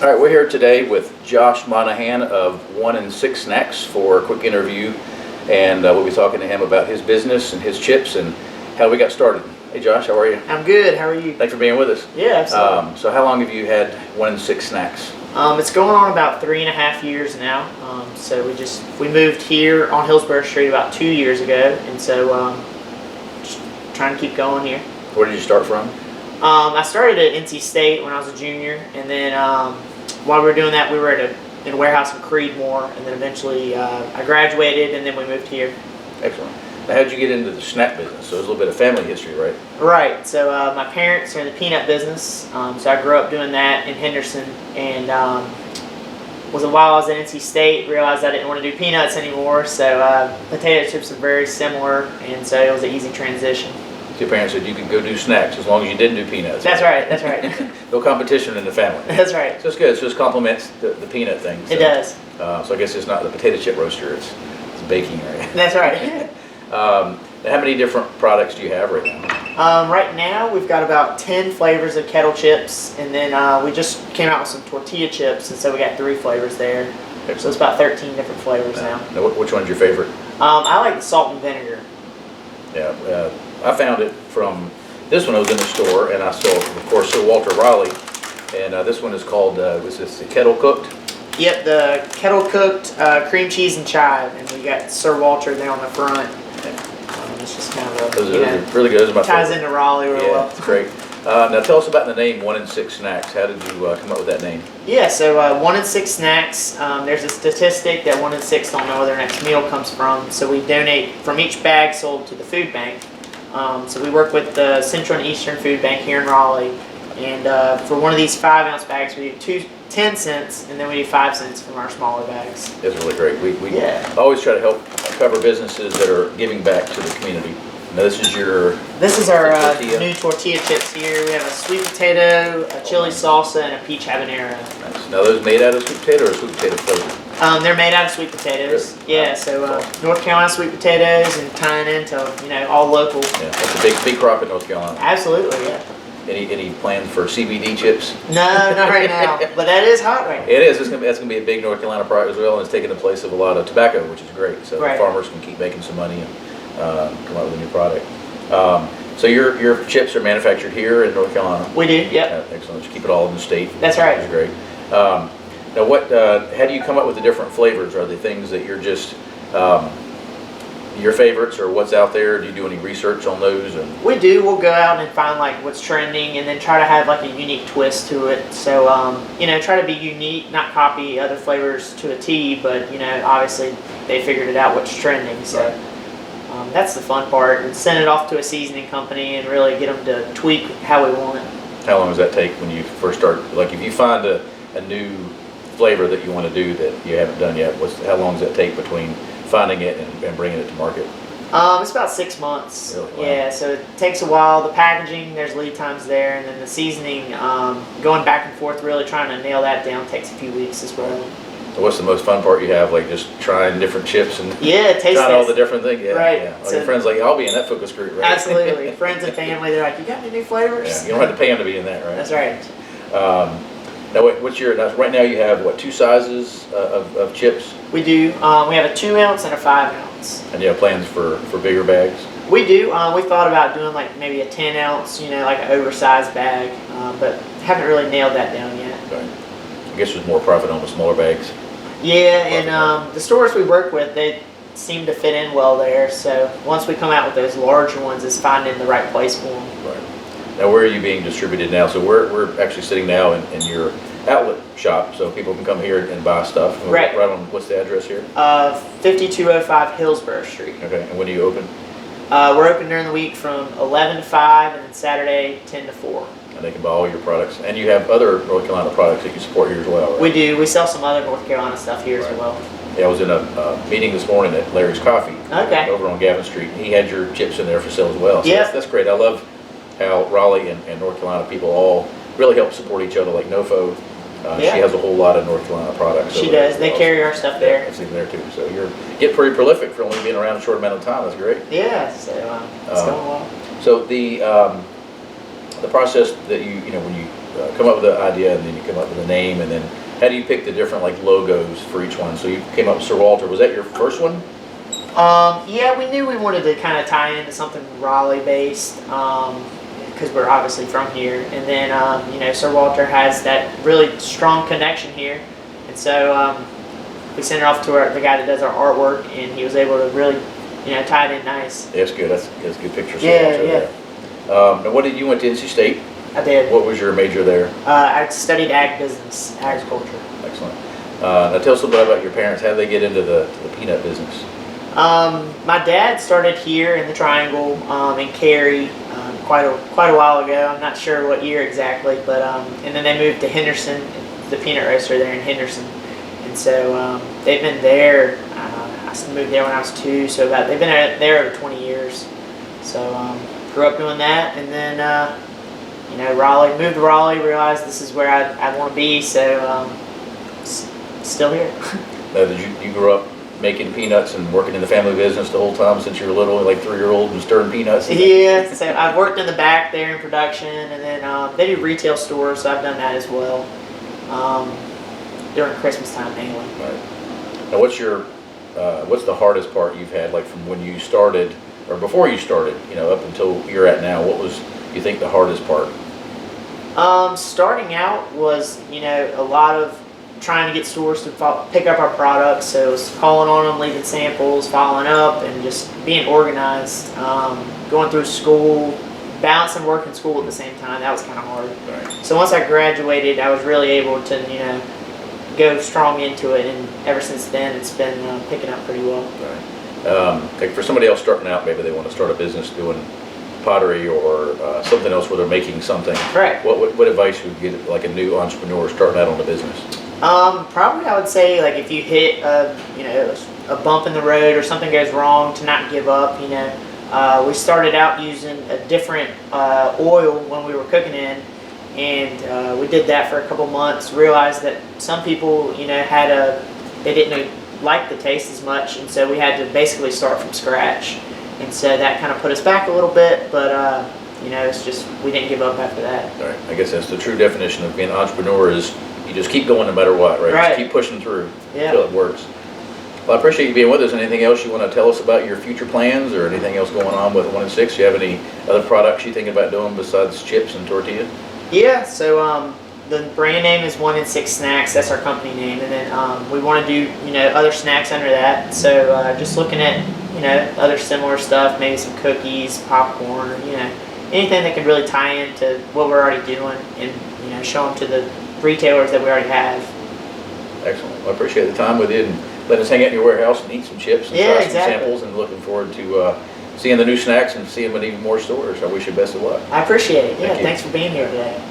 All right, we're here today with Josh Monahan of 1 and 6 Snacks for a quick interview, and we'll be talking to him about his business and his chips and how we got started. Hey Josh, how are you? I'm good. How are you? Thanks for being with us. Yeah, absolutely. So how long have you had 1 and 6 Snacks? It's going on about 3.5 years now. So we moved here on Hillsborough Street about 2 years ago, and so just trying to keep going here. Where did you start from? I started at NC State when I was a junior, and then while we were doing that, we were in a warehouse in Creedmoor, and then eventually I graduated, and then we moved here. Excellent. Now, how did you get into the snack business? So there's a little bit of family history, right? Right. So my parents are in the peanut business, so I grew up doing that in Henderson, and while I was at NC State, realized I didn't want to do peanuts anymore. So potato chips are very similar, and so it was an easy transition. So your parents said you could go do snacks as long as you didn't do peanuts. That's right. That's right. No competition in the family. That's right. So it's good. It just complements the peanut thing. So, it does. So I guess it's not the potato chip roaster. It's baking, right? That's right. Now how many different products do you have right now? Right now we've got about 10 flavors of kettle chips, and then we just came out with some tortilla chips, and so we got 3 flavors there. Excellent. So it's about 13 different flavors now. Now which one's your favorite? I like the salt and vinegar. Yeah, I found it from, this one I was in the store, and I saw, of course, Sir Walter Raleigh, and this one is called, was this the kettle cooked? Yep, the kettle cooked cream cheese and chive, and we got Sir Walter there on the front. It's just kind of Those are really good. Those are my ties favorite. into Raleigh real well. It's great. Now tell us about the name 1 and 6 Snacks. How did you come up with that name? Yeah, so 1 and 6 Snacks, there's a statistic that 1 in 6 don't know where their next meal comes from. So we donate from each bag sold to the food bank. So we work with the Central and Eastern Food Bank here in Raleigh. And for one of these 5-ounce bags, we do 10 cents, and then we do 5 cents from our smaller bags. That's really great. We always try to help cover businesses that are giving back to the community. Now this is our tortilla. new tortilla chips here. We have a sweet potato, a chili salsa, and a peach habanero. Nice. Now those made out of sweet potato or sweet potato flavor? They're made out of sweet potatoes. Really? Yeah, so North Carolina sweet potatoes, and tying into all local. Yeah, that's a big crop in North Carolina. Absolutely, yeah. Any plans for CBD chips? No, not right now. But that is hot right now. It is. That's going to be a big North Carolina product as well, and it's taking the place of a lot of tobacco, which is great. So right. The farmers can keep making some money and come out with a new product. So your chips are manufactured here in North Carolina? We do, yep. Excellent. You keep it all in the state. That's right. Which is great. Now, how do you come up with the different flavors? Are they things that you're just your favorites, or what's out there? Do you do any research on those? We do. We'll go out and find what's trending, and then try to have a unique twist to it. So try to be unique, not copy other flavors to a T, but obviously they figured it out what's trending. So that's the fun part, and send it off to a seasoning company and really get them to tweak how we want it. How long does that take when you first start? Like if you find a new flavor that you want to do that you haven't done yet, how long does that take between finding it and bringing it to market? It's about 6 months. Really? Wow. Yeah, so it takes a while. The packaging, there's lead times there, and then the seasoning, going back and forth, really trying to nail that down takes a few weeks as well. So what's the most fun part you have? Like just trying different chips and taste trying all the different things? Yeah, right. Yeah. All your friends like, I'll be in that focus group, right? Absolutely. Friends and family, they're like, you got any new flavors? Yeah, you don't have to pay them to be in that, right? That's right. Now, right now you have, 2 sizes of chips? We do. We have a 2-ounce and a 5-ounce. And you have plans for bigger bags? We do. We thought about doing maybe a 10-ounce, like an oversized bag, but haven't really nailed that down yet. Okay. I guess there's more profit on the smaller bags. Yeah, and the stores we work with, they seem to fit in well there. So once we come out with those larger ones, it's finding the right place for them. Right. Now, where are you being distributed now? So we're actually sitting now in your outlet shop, so people can come here and buy stuff. Right. Right on, what's the address here? 5205 Hillsborough Street. Okay, and when do you open? We're open during the week from 11 to 5, and then Saturday 10 to 4. And they can buy all your products. And you have other North Carolina products that you support here as well, right? We do. We sell some other North Carolina stuff here as well. Yeah, I was in a meeting this morning at Larry's Coffee over on Gavin Street. He had your chips in there for sale as well. So yeah. That's great. I love how Raleigh and North Carolina people all really help support each other, like NoFo. She has a whole lot of North Carolina products. She does. They carry our stuff there. Yeah, I've seen there too. So you're getting pretty prolific for only being around a short amount of time. That's great. Yeah, so it's going well. So the process that when you come up with the idea, and then you come up with a name, and then how do you pick the different like logos for each one? So you came up with Sir Walter. Was that your first one? Yeah, we knew we wanted to kind of tie into something Raleigh based, because we're obviously from here. And then, you know, Sir Walter has that really strong connection here. And so we sent it off to the guy that does our artwork, and he was able to really, you know, tie it in nice. Yeah, that's good. That's a good picture. Yeah, yeah. Now, what did you went to NC State? I did. What was your major there? I studied ag business, agriculture. Excellent. Now tell us a little bit about your parents. How did they get into the peanut business? My dad started here in the Triangle in Cary quite a while ago. I'm not sure what year exactly, but and then they moved to Henderson, the peanut roaster there in Henderson, and so they've been there. I moved there when I was 2, so they've been there over 20 years. So grew up doing that, and then you know, moved to Raleigh, realized this is where I want to be, so still here. Now, did you grew up making peanuts and working in the family business the whole time since you were little, like 3-year-old, and stirring peanuts? Yeah, so I've worked in the back there in production, and then they do retail stores, so I've done that as well during Christmas time mainly. Right. Now, what's the hardest part you've had, like from when you started or before you started, you know, up until you're at now? What was, you think, the hardest part? Starting out was, you know, a lot of trying to get stores to pick up our products, so it was calling on them, leaving samples, following up, and just being organized. Going through school, balancing work and school at the same time, that was kind of hard. Right. So once I graduated, I was really able to, you know, go strong into it, and ever since then it's been picking up pretty well. Right. Like for somebody else starting out, maybe they want to start a business doing pottery or something else where they're making something. Right. What advice would you give like a new entrepreneur starting out on the business? Probably I would say, like, if you hit you know, a bump in the road or something goes wrong, to not give up. You know, we started out using a different oil when we were cooking in, and we did that for a couple months. Realized that some people, you know, they didn't like the taste as much, and so we had to basically start from scratch. And so that kind of put us back a little bit, but you know, it's just, we didn't give up after that. All right. I guess that's the true definition of being an entrepreneur, is you just keep going no matter what, right? Right. Just keep pushing through Yeah. until it works. Well, I appreciate you being with us. Anything else you want to tell us about your future plans or anything else going on with 1 and 6? Do you have any other products you think about doing besides chips and tortillas? Yeah, so the brand name is 1 and 6 Snacks. That's our company name, and then we want to do, you know, other snacks under that. So just looking at, you know, other similar stuff, maybe some cookies, popcorn, you know, anything that can really tie into what we're already doing, and, you know, show them to the retailers that we already have. Excellent. Well, I appreciate the time with you, and let us hang out in your warehouse and eat some chips and try some samples, and looking forward to seeing the new snacks and seeing them in even more stores. I wish you best of luck. I appreciate it. Yeah, Thank you. thanks for being here today.